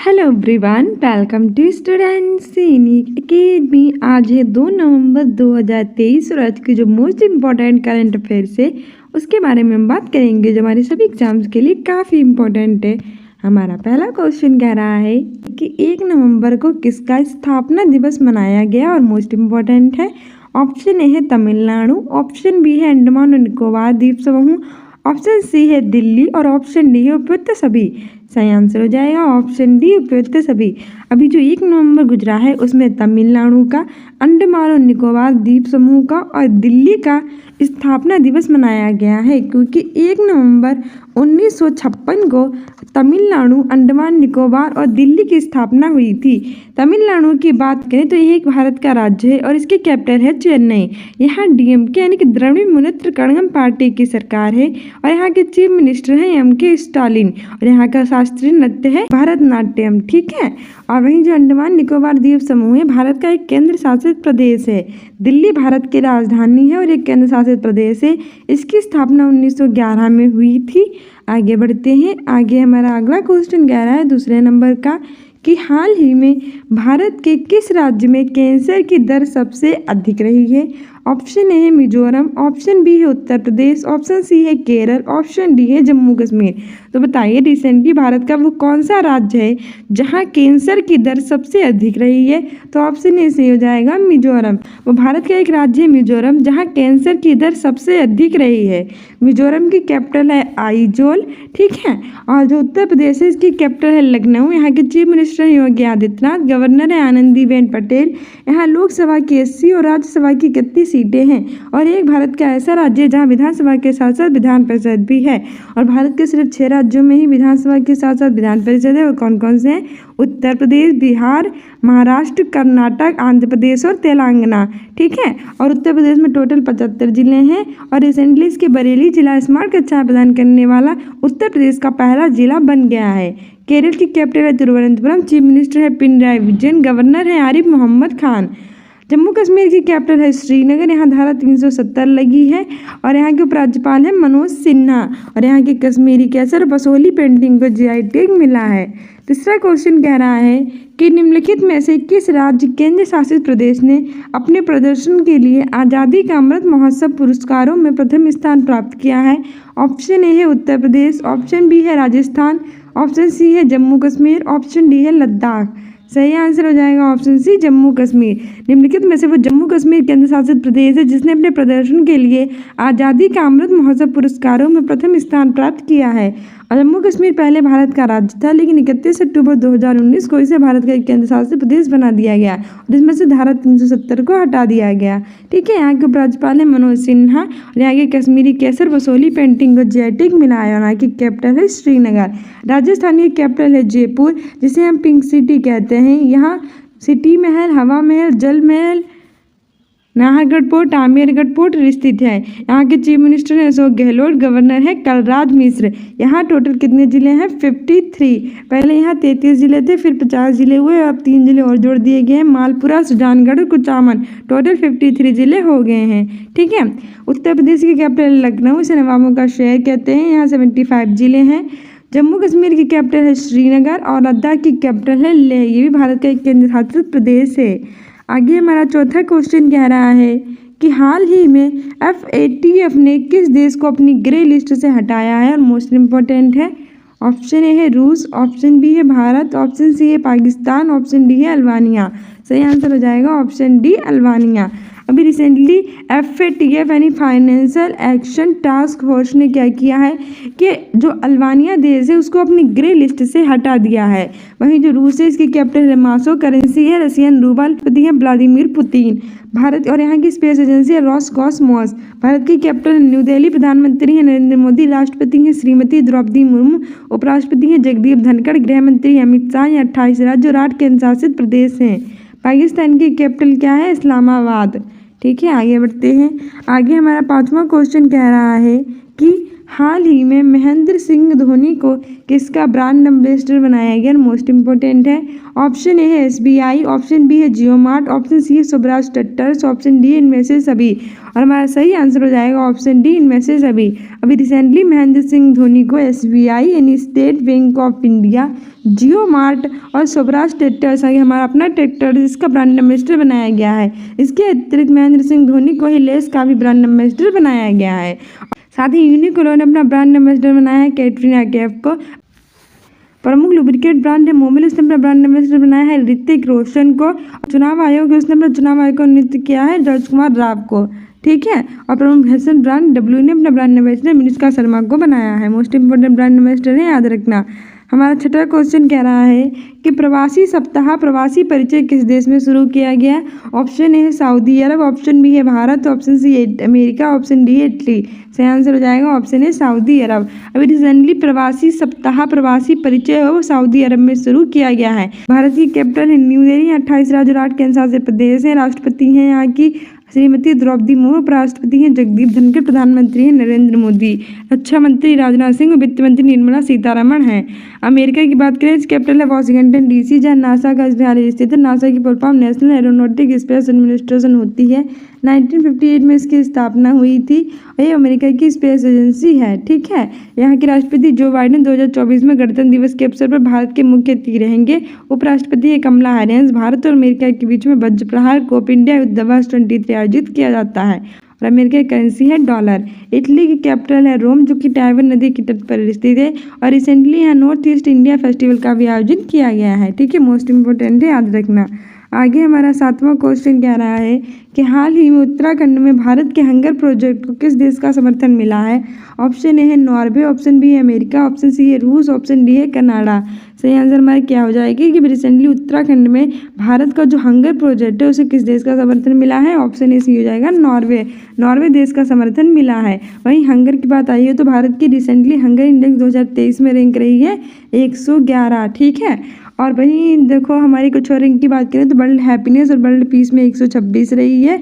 Hello everyone, welcome to students Sainik academy. आज है 2 नवंबर 2023 और आज की जो मोस्ट इम्पॉर्टेंट करंट अफेयर्स है उसके बारे में हम बात करेंगे जो हमारे सभी एग्जाम्स के लिए काफ़ी इम्पोर्टेंट है। हमारा पहला क्वेश्चन कह रहा है कि 1 नवंबर को किसका स्थापना दिवस मनाया गया और मोस्ट इम्पॉर्टेंट है। ऑप्शन ए है तमिलनाडु, ऑप्शन बी है अंडमान और निकोबार द्वीप समूह, ऑप्शन सी है दिल्ली और ऑप्शन डी है उपयुक्त सभी। सही आंसर हो जाएगा ऑप्शन डी उपयुक्त सभी। अभी जो 1 नवंबर गुजरा है उसमें तमिलनाडु का, अंडमान और निकोबार द्वीप समूह का और दिल्ली का स्थापना दिवस मनाया गया है क्योंकि 1 नवंबर 1956 को तमिलनाडु, अंडमान निकोबार और दिल्ली की स्थापना हुई थी। तमिलनाडु की बात करें तो यह एक भारत का राज्य है और इसकी कैपिटल है चेन्नई। यहाँ डीएमके यानी कि द्रविड़ मुनेत्र कड़गम पार्टी की सरकार है और यहाँ के चीफ मिनिस्टर हैं एमके स्टालिन और यहाँ का शास्त्रीय नृत्य है भरतनाट्यम। ठीक है। और वहीं जो अंडमान निकोबार द्वीप समूह है भारत का एक केंद्र शासित प्रदेश है। दिल्ली भारत की राजधानी है और एक केंद्र शासित प्रदेश है। इसकी स्थापना 1911 में हुई थी। आगे बढ़ते हैं। आगे हमारा अगला क्वेश्चन कह रहा है दूसरे नंबर का कि हाल ही में भारत के किस राज्य में कैंसर की दर सबसे अधिक रही है। ऑप्शन ए है मिजोरम, ऑप्शन बी है उत्तर प्रदेश, ऑप्शन सी है केरल, ऑप्शन डी है जम्मू कश्मीर। तो बताइए रिसेंटली भारत का वो कौन सा राज्य है जहां कैंसर की दर सबसे अधिक रही है। तो ऑप्शन ए से हो जाएगा मिजोरम। वो भारत का एक राज्य है मिजोरम जहां कैंसर की दर सबसे अधिक रही है। मिजोरम की कैपिटल है आइजोल। ठीक है। और जो उत्तर प्रदेश है इसकी कैपिटल है लखनऊ। यहाँ के चीफ मिनिस्टर है योगी आदित्यनाथ, गवर्नर है आनंदीबेन पटेल। यहाँ लोकसभा की 80 और राज्यसभा की 31 सीटें हैं और एक भारत का ऐसा राज्य है जहाँ विधानसभा के साथ साथ विधान परिषद भी है। और भारत के सिर्फ 6 राज्यों में ही विधानसभा के साथ साथ विधान परिषद है। और कौन कौन से हैं? उत्तर प्रदेश, बिहार, महाराष्ट्र, कर्नाटक, आंध्र प्रदेश और तेलंगाना। ठीक है। और उत्तर प्रदेश में टोटल 75 जिले हैं और रिसेंटली इसके बरेली जिला स्मार्ट कक्षाएं प्रदान करने वाला उत्तर प्रदेश का पहला जिला बन गया है। केरल की कैपिटल है तिरुवनंतपुरम, चीफ मिनिस्टर है पिनराई विजयन, गवर्नर है आरिफ मोहम्मद खान। जम्मू कश्मीर की कैपिटल है श्रीनगर। यहाँ धारा 370 लगी है और यहाँ के उपराज्यपाल है मनोज सिन्हा और यहाँ की कश्मीरी केसर बसोली पेंटिंग को जीआई टैग मिला है। तीसरा क्वेश्चन कह रहा है कि निम्नलिखित में से किस राज्य केंद्र शासित प्रदेश ने अपने प्रदर्शन के लिए आज़ादी का अमृत महोत्सव पुरस्कारों में प्रथम स्थान प्राप्त किया है। ऑप्शन ए है उत्तर प्रदेश, ऑप्शन बी है राजस्थान, ऑप्शन सी है जम्मू कश्मीर, ऑप्शन डी है लद्दाख। सही आंसर हो जाएगा ऑप्शन सी जम्मू कश्मीर। निम्नलिखित में से वो जम्मू कश्मीर केंद्र शासित प्रदेश है जिसने अपने प्रदर्शन के लिए आज़ादी का अमृत महोत्सव पुरस्कारों में प्रथम स्थान प्राप्त किया है। और जम्मू कश्मीर पहले भारत का राज्य था लेकिन 31 अक्टूबर 2019 को इसे भारत का एक केंद्र शासित प्रदेश बना दिया गया और इसमें से धारा 370 को हटा दिया गया। ठीक है। यहाँ के उपराज्यपाल है मनोज सिन्हा और यहाँ के कश्मीरी केसर बसोली पेंटिंग को जीआई टैग मिला है और यहाँ की कैपिटल है श्रीनगर। राजस्थान की कैपिटल है जयपुर जिसे हम पिंक सिटी कहते हैं। यहाँ सिटी महल, हवा महल, जल महल, नाहरगढ़ पोर्ट, आमेरगढ़ पोर्ट स्थित है। यहाँ के चीफ मिनिस्टर हैं अशोक गहलोत, गवर्नर है कलराज मिश्र। यहाँ टोटल कितने जिले हैं? 53। पहले यहाँ 33 जिले थे, फिर 50 जिले हुए, अब 3 जिले और जोड़ दिए गए हैं, मालपुरा, सुजानगढ़ और कुचामन। टोटल 53 जिले हो गए हैं। ठीक है। उत्तर प्रदेश की कैपिटल लखनऊ, इसे नवाबों का शहर कहते हैं। यहाँ 75 जिले हैं। जम्मू कश्मीर की कैपिटल है श्रीनगर और लद्दाख की कैपिटल है लेह। ये भी भारत का एक केंद्र शासित प्रदेश है। आगे हमारा चौथा क्वेश्चन कह रहा है कि हाल ही में FATF ने किस देश को अपनी ग्रे लिस्ट से हटाया है और मोस्ट इम्पोर्टेंट है। ऑप्शन ए है रूस, ऑप्शन बी है भारत, ऑप्शन सी है पाकिस्तान, ऑप्शन डी है अल्बानिया। सही आंसर हो जाएगा ऑप्शन डी अल्बानिया। अभी रिसेंटली FATF यानी फाइनेंशियल एक्शन टास्क फोर्स ने क्या किया है कि जो अल्बानिया देश है उसको अपनी ग्रे लिस्ट से हटा दिया है। वहीं जो रूस है इसकी कैपिटल है मास्को, करेंसी है रशियन रूबल, राष्ट्रपति है व्लादिमीर पुतिन। भारत और यहाँ की स्पेस एजेंसी है रॉसकॉसमॉस। भारत की कैपिटल है न्यू दिल्ली, प्रधानमंत्री है नरेंद्र मोदी, राष्ट्रपति हैं श्रीमती द्रौपदी मुर्मू, उपराष्ट्रपति हैं जगदीप धनखड़, गृह मंत्री अमित शाह। 28 राज्य और 8 केंद्र शासित प्रदेश हैं। पाकिस्तान की कैपिटल क्या है? इस्लामाबाद। ठीक है। आगे बढ़ते हैं। आगे हमारा 5वां क्वेश्चन कह रहा है कि हाल ही में महेंद्र सिंह धोनी को किसका ब्रांड एम्बेसडर बनाया गया? मोस्ट इंपॉर्टेंट है। ऑप्शन ए है SBI, ऑप्शन बी है जियो मार्ट, ऑप्शन सी है सुब्राज ट्रैक्टर्स, ऑप्शन डी इनमें से सभी। और हमारा सही आंसर हो जाएगा ऑप्शन डी, इनमें से सभी। अभी रिसेंटली महेंद्र सिंह धोनी को SBI यानी state bank of India, Jio mart और स्वराज ट्रैक्टर्स हमारा अपना ट्रैक्टर जिसका ब्रांड एम्बेसडर बनाया गया है। इसके अतिरिक्त महेंद्र सिंह धोनी को ही लेस का भी ब्रांड एम्बेसडर बनाया गया है। साथ ही यूनिक्लो ने अपना ब्रांड एम्बेसडर बनाया है कैटरीना कैफ को। प्रमुख लुब्रिकेट ब्रांड है मोबिल, उसने अपना ब्रांड एम्बेसडर बनाया है ऋतिक रोशन को। चुनाव आयोग है, उसने अपना चुनाव आयोग को नियुक्त किया है जॉर्ज कुमार राव को। ठीक है। और प्रमुख फैशन ब्रांड W ने अपना ब्रांड एम्बेसडर मिनुष्का शर्मा को बनाया है। मोस्ट इंपोर्टेंट ब्रांड एम्बेसडर है, याद रखना। हमारा छठा क्वेश्चन कह रहा है कि प्रवासी सप्ताह प्रवासी परिचय किस देश में शुरू किया गया? ऑप्शन ए है सऊदी अरब, ऑप्शन बी है भारत, ऑप्शन सी है अमेरिका, ऑप्शन डी है इटली। सही आंसर हो जाएगा ऑप्शन ए सऊदी अरब। अभी रिसेंटली प्रवासी सप्ताह प्रवासी परिचय वो सऊदी अरब में शुरू किया गया है। भारत की कैपिटल है न्यू दिल्ली। 28 राज्य और 8 केंद्रशासित प्रदेश है। राष्ट्रपति हैं यहाँ की श्रीमती द्रौपदी मुर्मू, उपराष्ट्रपति हैं जगदीप धनखड़, प्रधानमंत्री हैं नरेंद्र मोदी, रक्षा मंत्री राजनाथ सिंह और वित्त मंत्री निर्मला सीतारमण हैं। अमेरिका की बात करें, कैपिटल है वॉशिंगटन DC, जहाँ नासा का कार्यालय स्थित है। नासा की full form national aeronautic space administration होती है। 1958 में इसकी स्थापना हुई थी और ये अमेरिका की स्पेस एजेंसी है। ठीक है। यहाँ के राष्ट्रपति जो बाइडेन 2024 में गणतंत्र दिवस के अवसर पर भारत के मुख्य अतिथि रहेंगे। उपराष्ट्रपति है कमला हैरिस। भारत और अमेरिका के बीच में वज्र प्रहार कोप इंडिया युद्ध दिवस 23 आयोजित किया जाता है और अमेरिका की करेंसी है डॉलर। इटली की कैपिटल है रोम, जो कि टाइबर नदी के तट पर स्थित है। और रिसेंटली यहाँ नॉर्थ ईस्ट इंडिया फेस्टिवल का भी आयोजन किया गया है। ठीक है। मोस्ट इंपोर्टेंट है, याद रखना। आगे हमारा 7वां क्वेश्चन कह रहा है कि हाल ही में उत्तराखंड में भारत के हंगर प्रोजेक्ट को किस देश का समर्थन मिला है? ऑप्शन ए है नॉर्वे, ऑप्शन बी है अमेरिका, ऑप्शन सी है रूस, ऑप्शन डी है कनाडा। सही आंसर हमारा क्या हो जाएगी कि रिसेंटली उत्तराखंड में भारत का जो हंगर प्रोजेक्ट है उसे किस देश का समर्थन मिला है? ऑप्शन ए सी हो जाएगा नॉर्वे। नॉर्वे देश का समर्थन मिला है। वहीं हंगर की बात आई है तो भारत की रिसेंटली हंगर इंडेक्स 2023 में रैंक रही है 111। ठीक है। और वहीं देखो हमारी कुछ और रैंक की बात करें तो वर्ल्ड हैप्पीनेस और वर्ल्ड पीस में 126 रही है।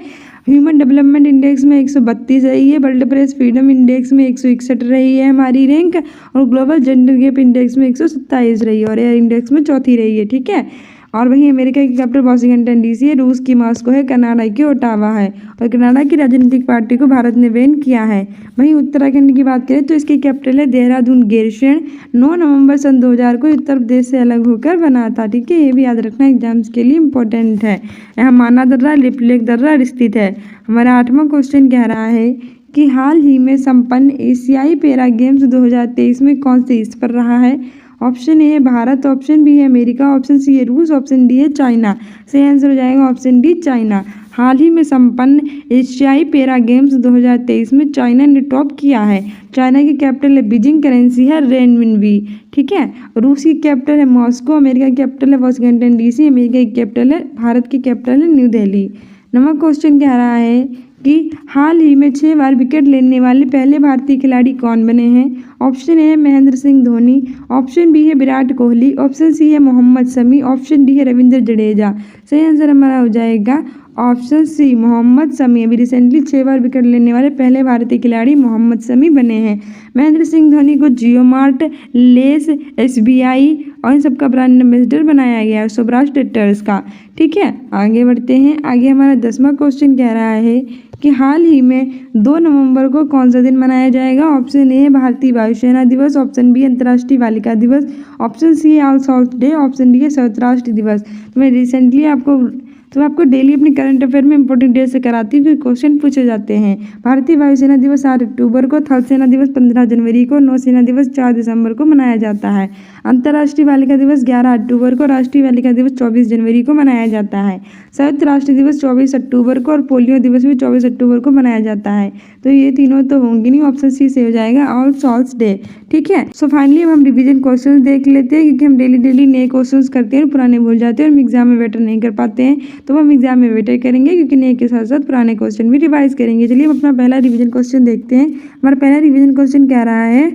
ह्यूमन डेवलपमेंट इंडेक्स में 132 रही है। वर्ल्ड प्रेस फ्रीडम इंडेक्स में 161 रही है हमारी रैंक। और ग्लोबल जेंडर गैप इंडेक्स में 127 रही है और एयर इंडेक्स में चौथी रही है। ठीक है। और वहीं अमेरिका की कैपिटल वॉशिंगटन DC है, रूस की मॉस्को है, कनाडा की ओटावा है। और कनाडा की राजनीतिक पार्टी को भारत ने बैन किया है। वहीं उत्तराखंड की बात करें तो इसकी कैपिटल है देहरादून। गैरसैंण 9 नवंबर सन 2000 को उत्तर प्रदेश से अलग होकर बना था। ठीक है। ये भी याद रखना, एग्जाम्स के लिए इंपॉर्टेंट है। यहाँ माना दर्रा, लिपलेख दर्रा स्थित है। हमारा 8वां क्वेश्चन कह रहा है कि हाल ही में संपन्न एशियाई पैरा गेम्स 2023 में कौन से स्थान पर रहा है? ऑप्शन ए है भारत, ऑप्शन बी है अमेरिका, ऑप्शन सी है रूस, ऑप्शन डी है चाइना। सही आंसर हो जाएगा ऑप्शन डी, चाइना। हाल ही में संपन्न एशियाई पैरा गेम्स 2023 में चाइना ने टॉप किया है। चाइना की कैपिटल है बीजिंग, करेंसी है रेनमिनबी। ठीक है। रूस की कैपिटल है मॉस्को, अमेरिका की कैपिटल है वॉशिंगटन DC, अमेरिका की कैपिटल है, भारत की कैपिटल है न्यू दिल्ली। 9वां क्वेश्चन कह रहा है कि हाल ही में 6 बार विकेट लेने वाले पहले भारतीय खिलाड़ी कौन बने हैं? ऑप्शन ए है महेंद्र सिंह धोनी, ऑप्शन बी है विराट कोहली, ऑप्शन सी है मोहम्मद शमी, ऑप्शन डी है रविंद्र जडेजा। सही आंसर हमारा हो जाएगा ऑप्शन सी, मोहम्मद शमी। अभी रिसेंटली 6 बार विकेट लेने वाले पहले भारतीय खिलाड़ी मोहम्मद शमी बने हैं। महेंद्र सिंह धोनी को जियो मार्ट, लेस, SBI और इन सबका ब्रांड एम्बेसडर बनाया गया है, स्वराज ट्रैक्टर्स का। ठीक है। आगे बढ़ते हैं। आगे हमारा 10वां क्वेश्चन कह रहा है कि हाल ही में 2 नवंबर को कौन सा दिन मनाया जाएगा? ऑप्शन ए है भारतीय वायुसेना दिवस, ऑप्शन बी अंतर्राष्ट्रीय बालिका दिवस, ऑप्शन सी है all south day, option D है संयुक्त राष्ट्र दिवस। तो मैं रिसेंटली आपको डेली अपने करंट अफेयर में इंपॉर्टेंट डे से कराती हूँ, क्वेश्चन पूछे जाते हैं। भारतीय वायुसेना दिवस 8 अक्टूबर को, थल सेना दिवस 15 जनवरी को, नौसेना दिवस 4 दिसंबर को मनाया जाता है। अंतर्राष्ट्रीय बालिका दिवस 11 अक्टूबर को, राष्ट्रीय बालिका दिवस 24 जनवरी को मनाया जाता है। संयुक्त राष्ट्र दिवस 24 अक्टूबर को और पोलियो दिवस भी 24 अक्टूबर को मनाया जाता है। तो ये तीनों तो होंगे नहीं, ऑप्शन सी से हो जाएगा ऑल साउथ डे। ठीक है। सो फाइनली हम रिवीजन क्वेश्चन देख लेते हैं, क्योंकि हम डेली नए क्वेश्चन करते हैं, पुराने भूल जाते हैं और हम एग्जाम में बेटर नहीं कर पाते हैं। तो हम एग्जाम में बेटर करेंगे, क्योंकि नए के साथ साथ पुराने क्वेश्चन भी रिवाइज करेंगे। चलिए हम अपना पहला रिवीजन क्वेश्चन देखते हैं। हमारा पहला रिवीजन क्वेश्चन कह रहा है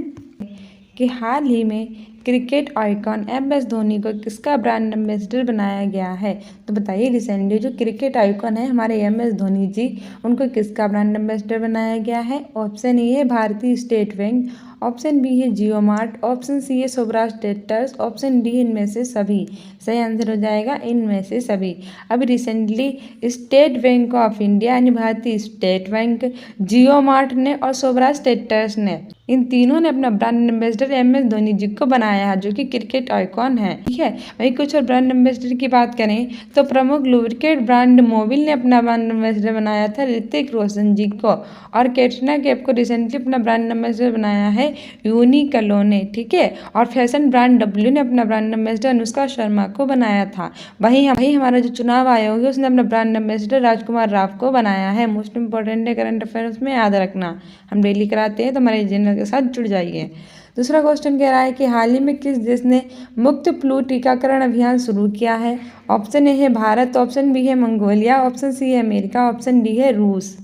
कि हाल ही में क्रिकेट आइकॉन MS धोनी को किसका ब्रांड एम्बेसडर बनाया गया है? तो बताइए रिसेंटली जो क्रिकेट आइकॉन है हमारे MS धोनी जी, उनको किसका ब्रांड एम्बेसडर बनाया गया है? ऑप्शन ए है भारतीय स्टेट बैंक, ऑप्शन बी है जियो मार्ट, ऑप्शन सी है सौराष्ट्र ट्रैक्टर्स, ऑप्शन डी इनमें से सभी। सही आंसर हो जाएगा इनमें से सभी। अभी recently state bank of India यानी भारतीय स्टेट बैंक, जियो मार्ट ने और सौराष्ट्र ट्रैक्टर्स ने, इन तीनों ने अपना ब्रांड एम्बेसडर MS धोनी जी को बनाया है, जो कि क्रिकेट आइकॉन है। ठीक है, वहीं कुछ और ब्रांड एम्बेसडर की बात करें तो प्रमुख लुब्रिकेट ब्रांड मोबिल ने अपना ब्रांड एम्बेसडर बनाया था ऋतिक रोशन जी को, और कैटरीना कैफ को रिसेंटली अपना ब्रांड एम्बेसडर बनाया है यूनिक्लो ने। ठीक है, और फैशन ब्रांड W ने अपना ब्रांड एम्बेसडर अनुष्का शर्मा को बनाया था। वहीं हमारा जो चुनाव आयोग है उसने अपना ब्रांड एम्बेसडर राजकुमार राव को बनाया है। मोस्ट इंपॉर्टेंट है करंट अफेयर्स में, याद रखना, हम डेली कराते हैं तो हमारे चैनल के साथ जुड़ जाइए। दूसरा क्वेश्चन कह रहा है कि हाल ही में किस देश ने मुक्त फ्लू टीकाकरण अभियान शुरू किया है? ऑप्शन ए है भारत, ऑप्शन बी है मंगोलिया, ऑप्शन सी है अमेरिका, ऑप्शन डी है रूस।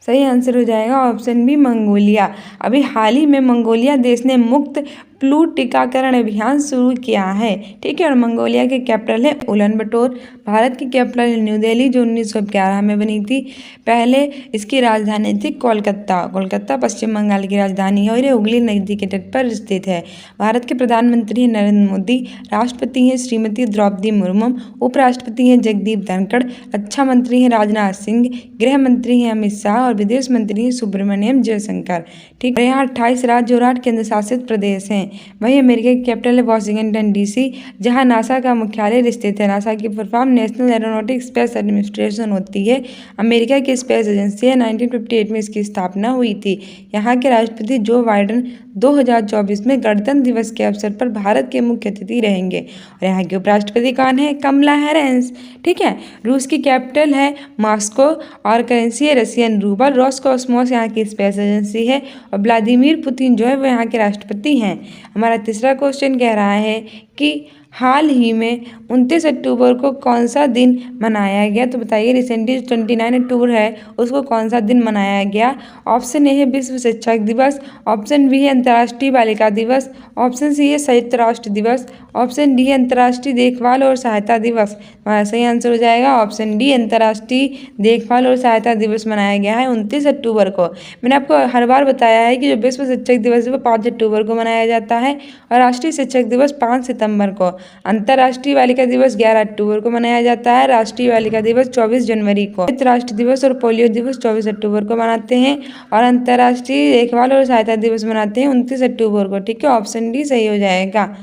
सही आंसर हो जाएगा ऑप्शन बी मंगोलिया। अभी हाल ही में मंगोलिया देश ने मुक्त फ्लू टीकाकरण अभियान शुरू किया है। ठीक है, और मंगोलिया की कैपिटल है उलन बटोर। भारत की कैपिटल है न्यू दिल्ली, जो 1911 में बनी थी। पहले इसकी राजधानी थी कोलकाता। कोलकाता पश्चिम बंगाल की राजधानी है और ये हुगली नदी के तट पर स्थित है। भारत के प्रधानमंत्री हैं नरेंद्र मोदी, राष्ट्रपति हैं श्रीमती द्रौपदी मुर्मू, उपराष्ट्रपति हैं जगदीप धनखड़, रक्षा मंत्री हैं राजनाथ सिंह, गृह मंत्री हैं अमित शाह और विदेश मंत्री हैं सुब्रमण्यम जयशंकर। ठीक है, यहाँ 28 राज्य और 8 केंद्र शासित प्रदेश हैं। वहीं अमेरिका की कैपिटल है वॉशिंगटन DC, जहां नासा का मुख्यालय स्थित है। नासा की full form national aeronautic space administration होती है। अमेरिका की स्पेस एजेंसी है, 1958 में इसकी स्थापना हुई थी। यहाँ के राष्ट्रपति जो बाइडेन 2024 में गणतंत्र दिवस के अवसर पर भारत के मुख्य अतिथि रहेंगे। और यहाँ के उपराष्ट्रपति कौन है? कमला हैरिस। ठीक है, रूस की कैपिटल है मॉस्को और करेंसी है रशियन रूबल। रोसकॉस्मोस यहाँ की स्पेस एजेंसी है और व्लादिमीर पुतिन जो है वो यहाँ के राष्ट्रपति हैं। हमारा तीसरा क्वेश्चन कह रहा है कि हाल ही में 29 अक्टूबर को कौन सा दिन मनाया गया? तो बताइए रिसेंटली 29 अक्टूबर है उसको कौन सा दिन मनाया गया? ऑप्शन ए है विश्व शिक्षक दिवस, ऑप्शन बी है अंतर्राष्ट्रीय बालिका दिवस, ऑप्शन सी है संयुक्त राष्ट्र दिवस, ऑप्शन डी है अंतर्राष्ट्रीय देखभाल और सहायता दिवस। हमारा सही आंसर हो जाएगा ऑप्शन डी, अंतर्राष्ट्रीय देखभाल और सहायता दिवस मनाया गया है 29 अक्टूबर को। मैंने आपको हर बार बताया है कि जो विश्व शिक्षक दिवस है वो 5 अक्टूबर को मनाया जाता है और राष्ट्रीय शिक्षक दिवस 5 सितंबर को। अंतर्राष्ट्रीय बालिका दिवस 11 अक्टूबर को मनाया जाता है। राष्ट्रीय बालिका दिवस 24 जनवरी को। राष्ट्र दिवस और पोलियो दिवस 24 अक्टूबर को मनाते हैं और अंतर्राष्ट्रीय देखभाल और सहायता दिवस मनाते हैं 29 अक्टूबर को। ठीक है, ऑप्शन डी सही हो जाएगा।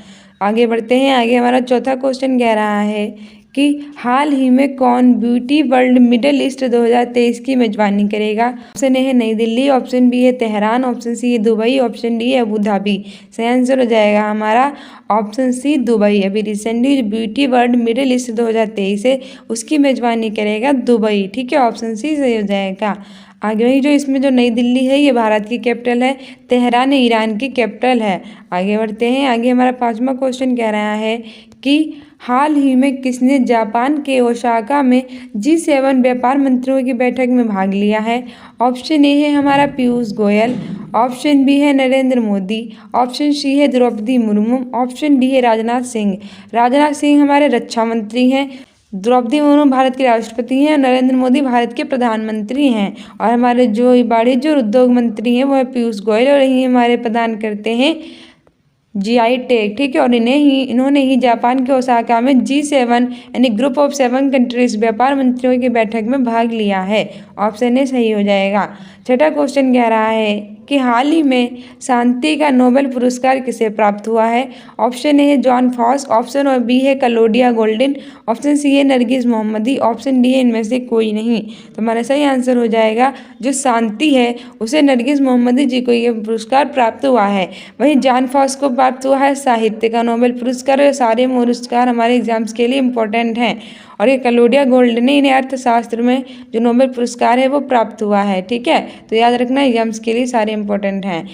आगे बढ़ते हैं। आगे हमारा चौथा क्वेश्चन कह रहा है कि हाल ही में कौन ब्यूटी वर्ल्ड मिडिल ईस्ट 2023 की मेजबानी करेगा? ऑप्शन ए है नई दिल्ली, ऑप्शन बी है तेहरान, ऑप्शन सी है दुबई, ऑप्शन डी है अबू धाबी। सही आंसर हो जाएगा हमारा ऑप्शन सी दुबई। अभी recently beauty world middle east 2023 है उसकी मेजबानी करेगा दुबई। ठीक है, ऑप्शन सी सही हो जाएगा। आगे वही जो इसमें जो नई दिल्ली है ये भारत की कैपिटल है, तेहरान ईरान की कैपिटल है। आगे बढ़ते हैं। आगे हमारा पांचवा क्वेश्चन कह रहा है कि हाल ही में किसने जापान के ओसाका में G7 व्यापार मंत्रियों की बैठक में भाग लिया है? ऑप्शन ए है हमारा पीयूष गोयल, ऑप्शन बी है नरेंद्र मोदी, ऑप्शन सी है द्रौपदी मुर्मू, ऑप्शन डी है राजनाथ सिंह। राजनाथ सिंह हमारे रक्षा मंत्री हैं, द्रौपदी मुर्मू भारत के राष्ट्रपति हैं, नरेंद्र मोदी भारत के प्रधानमंत्री हैं और हमारे जो वाणिज्य और उद्योग मंत्री हैं वो है पीयूष गोयल और यही हमारे प्रदान करते हैं GI टैग। ठीक है, और इन्होंने ही जापान के ओसाका में G7 यानी ग्रुप ऑफ 7 कंट्रीज व्यापार मंत्रियों की बैठक में भाग लिया है। ऑप्शन ए सही हो जाएगा। छठा क्वेश्चन कह रहा है कि हाल ही में शांति का नोबेल पुरस्कार किसे प्राप्त हुआ है? ऑप्शन ए है जॉन फॉस, ऑप्शन बी है क्लौडिया गोल्डिन, ऑप्शन सी है नरगिस मोहम्मदी, ऑप्शन डी है इनमें से कोई नहीं। तो हमारा सही आंसर हो जाएगा जो शांति है उसे नरगिस मोहम्मदी जी को ये पुरस्कार प्राप्त हुआ है। वहीं जॉन फॉस को प्राप्त हुआ है साहित्य का नोबेल पुरस्कार। ये सारे पुरस्कार हमारे एग्जाम्स के लिए इम्पोर्टेंट हैं और ये क्लौडिया गोल्डिन ने इन्हें अर्थशास्त्र में जो नोबेल पुरस्कार है वो प्राप्त हुआ है। ठीक है, तो याद रखना एग्जाम्स के लिए सारे इम्पोर्टेंट हैं।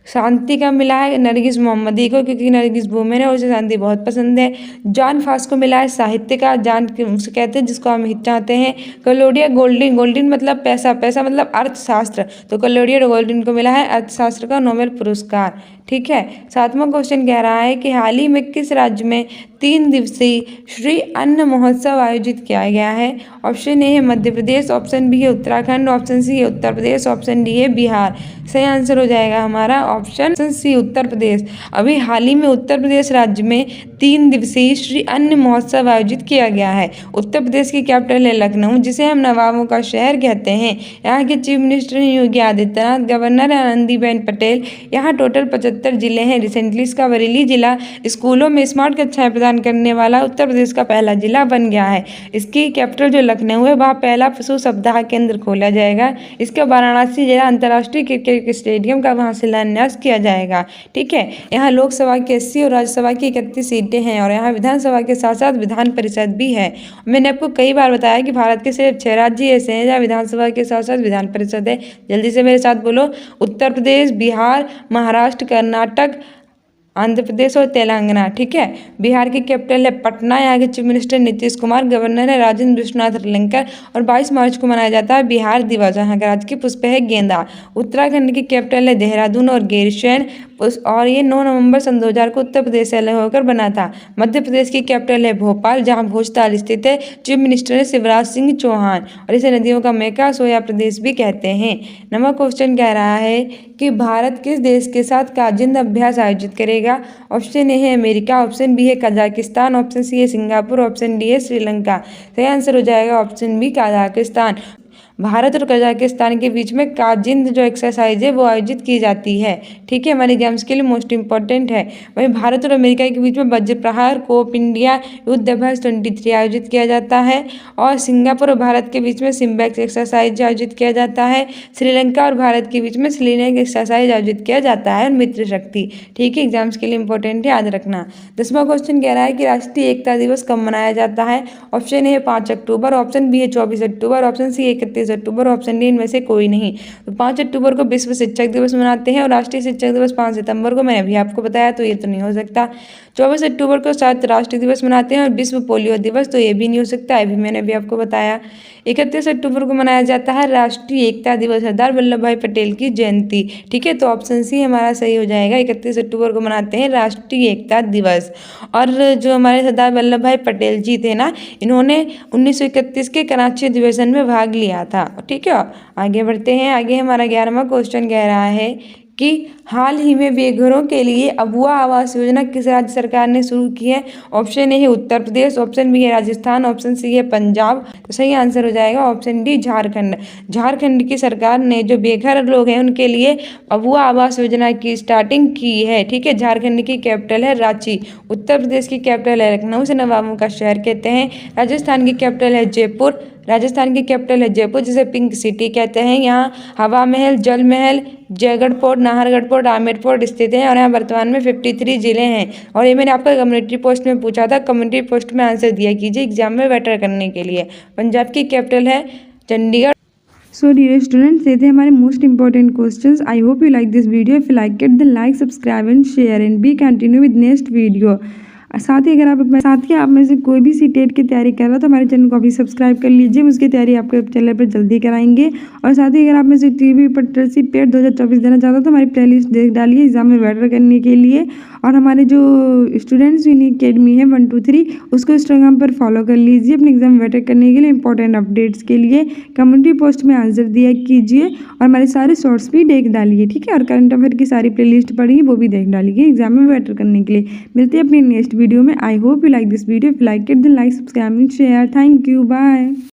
शांति का मिला है नरगिस मोहम्मदी को क्योंकि नरगिस वुमेन है और उसे शांति बहुत पसंद है। जॉन फॉस को मिला है साहित्य का, जान उसे कहते हैं जिसको हम हित चाहते हैं। क्लौडिया गोल्डिन, गोल्डिन मतलब पैसा, पैसा मतलब अर्थशास्त्र, तो क्लौडिया गोल्डिन को मिला है अर्थशास्त्र का नोबेल पुरस्कार। ठीक है। 7वां क्वेश्चन कह रहा है कि हाल ही में किस राज्य में 3 दिवसीय श्री अन्न महोत्सव आयोजित किया गया है? ऑप्शन ए है मध्य प्रदेश, ऑप्शन बी है उत्तराखंड, ऑप्शन सी है उत्तर प्रदेश, ऑप्शन डी है बिहार। सही आंसर हो जाएगा हमारा ऑप्शन सी उत्तर प्रदेश। अभी हाल ही में उत्तर प्रदेश राज्य में 3 दिवसीय श्री अन्न महोत्सव आयोजित किया गया है। उत्तर प्रदेश की कैपिटल है लखनऊ, जिसे हम नवाबों का शहर कहते हैं। यहाँ के चीफ मिनिस्टर हैं योगी आदित्यनाथ, गवर्नर है आनंदीबेन पटेल। यहाँ टोटल 75 जिले हैं। रिसेंटली इसका बरेली जिला स्कूलों में स्मार्ट कक्षाएं प्रदान करने वाला उत्तर प्रदेश का पहला जिला बन गया है। इसकी कैपिटल जो लखनऊ है, वहाँ पहला पशु सप्ताह केंद्र खोला जाएगा। इसका वाराणसी जिला अंतर्राष्ट्रीय क्रिकेट स्टेडियम का वहाँ शिलान्यास किया जाएगा। ठीक है। यहाँ लोकसभा की 80 और राज्यसभा की 31 सीटें हैं और यहाँ विधानसभा के साथ साथ विधान परिषद भी है। मैंने आपको कई बार बताया कि भारत के सिर्फ 6 राज्य ऐसे हैं जहाँ विधानसभा के साथ साथ विधान परिषद है। जल्दी से मेरे साथ बोलो, उत्तर प्रदेश, बिहार, महाराष्ट्र, कर्नाटक, आंध्र प्रदेश और तेलंगाना। ठीक है। बिहार की कैपिटल है पटना। यहाँ के chief minister Nitish Kumar, governor है राजेंद्र विश्वनाथ रलेंकर और 22 मार्च को मनाया जाता है बिहार दिवस। यहाँ का राजकीय पुष्प है गेंदा। उत्तराखंड की कैपिटल है देहरादून और गैरसैंण और ये 9 नवंबर सन 2000 को उत्तर प्रदेश से अलग होकर बना था। मध्य प्रदेश की कैपिटल है भोपाल, जहाँ भोजताल स्थित है। चीफ मिनिस्टर है शिवराज सिंह चौहान और इसे नदियों का मेका सोया प्रदेश भी कहते हैं। 9वां क्वेश्चन कह रहा है कि भारत किस देश के साथ काजिंद अभ्यास आयोजित करेगा? ऑप्शन ए है अमेरिका, ऑप्शन बी है कजाकिस्तान, ऑप्शन सी है सिंगापुर, ऑप्शन डी है श्रीलंका। सही आंसर हो जाएगा ऑप्शन बी कजाकिस्तान। भारत और कजाकिस्तान के बीच में काजिंद जो एक्सरसाइज है वो आयोजित की जाती है। ठीक है। हमारे एग्जाम्स के लिए मोस्ट इंपॉर्टेंट है। वहीं भारत और अमेरिका के बीच में वज्र प्रहार कोप इंडिया युद्ध अभ्यास 23 आयोजित किया जाता है और सिंगापुर और भारत के बीच में सिम्बैक्स एक्सरसाइज आयोजित किया जाता है। श्रीलंका और भारत के बीच में श्रीलंका एक्सरसाइज आयोजित किया जाता है और मित्र शक्ति। ठीक है। एग्जाम्स के लिए इंपॉर्टेंट है, याद रखना। 10वां क्वेश्चन कह रहा है कि राष्ट्रीय एकता दिवस कब मनाया जाता है? ऑप्शन ए है 5 अक्टूबर, ऑप्शन बी है 24 अक्टूबर, ऑप्शन सी 31 अक्टूबर, ऑप्शन डी इनमें से कोई नहीं। तो 5 अक्टूबर को विश्व शिक्षक दिवस मनाते हैं और राष्ट्रीय शिक्षक दिवस 5 सितंबर को। मैंने अभी आपको बताया, तो ये तो नहीं हो सकता। 24 अक्टूबर को सात राष्ट्रीय दिवस मनाते हैं और विश्व पोलियो दिवस, तो ये भी नहीं हो सकता, ये भी मैंने अभी आपको बताया। 31 अक्टूबर को मनाया जाता है राष्ट्रीय एकता दिवस, सरदार वल्लभ भाई पटेल की जयंती। ठीक है। तो ऑप्शन सी हमारा सही हो जाएगा। 31 अक्टूबर को मनाते हैं राष्ट्रीय एकता दिवस। और जो हमारे सरदार वल्लभ भाई पटेल जी थे ना, इन्होंने 1931 के कराची अधिवेशन में भाग लिया था। ठीक है। आगे बढ़ते हैं। आगे हमारा 11वां क्वेश्चन कह रहा है कि हाल ही में बेघरों के लिए अबुआ आवास योजना किस राज्य सरकार ने शुरू की है? ऑप्शन ए है उत्तर प्रदेश, ऑप्शन बी है राजस्थान, ऑप्शन सी है पंजाब। तो सही आंसर हो जाएगा ऑप्शन डी झारखंड। झारखंड की सरकार ने जो बेघर लोग हैं उनके लिए अबुआ आवास योजना की स्टार्टिंग की है। ठीक है। झारखंड की कैपिटल है रांची। उत्तर प्रदेश की कैपिटल है लखनऊ, से नवाबों का शहर कहते हैं। राजस्थान की कैपिटल है जयपुर। राजस्थान की कैपिटल है जयपुर, जिसे पिंक सिटी कहते हैं। यहाँ हवा महल, जल महल, Jaigarh fort, Nahargarh fort, Amer fort स्थित हैं और यहाँ वर्तमान में 53 जिले हैं। और ये मैंने आपका कम्युनिटी पोस्ट में पूछा था, कम्युनिटी पोस्ट में आंसर दिया कीजिए एग्जाम में बेटर करने के लिए। पंजाब की कैपिटल है चंडीगढ़। सो डियर स्टूडेंट्स, ये थे हमारे most important questions. I hope you like this video. If you like it then like, subscribe and share and be continue with next video. साथ ही आप में से कोई भी सीटेट की तैयारी कर रहा है तो हमारे चैनल को अभी सब्सक्राइब कर लीजिए। उसकी तैयारी आपके चैनल पर जल्दी कराएंगे। और साथ ही अगर आप में से टीवी पर पेड 2024 देना चाहता हो तो हमारी प्ले लिस्ट देख डालिए एग्जाम में बेटर करने के लिए। और हमारे जो स्टूडेंट्स यूनिक अकेडमी है 1 2 3, उसको इंस्टाग्राम पर फॉलो कर लीजिए अपने एग्जाम में बेटर करने के लिए। इंपॉर्टेंट अपडेट्स के लिए कम्युनिटी पोस्ट में आंसर दिया कीजिए और हमारे सारे शॉर्ट्स भी देख डालिए। ठीक है। और करंट अफेयर की सारी प्ले लिस्ट पढ़िए, वो भी देख डालिए एग्जाम में बेटर करने के लिए। मिलते हैं अपनी नेक्स्ट वीडियो में। I hope you like this video. If you like it then like, subscribe and share. Thank you, bye.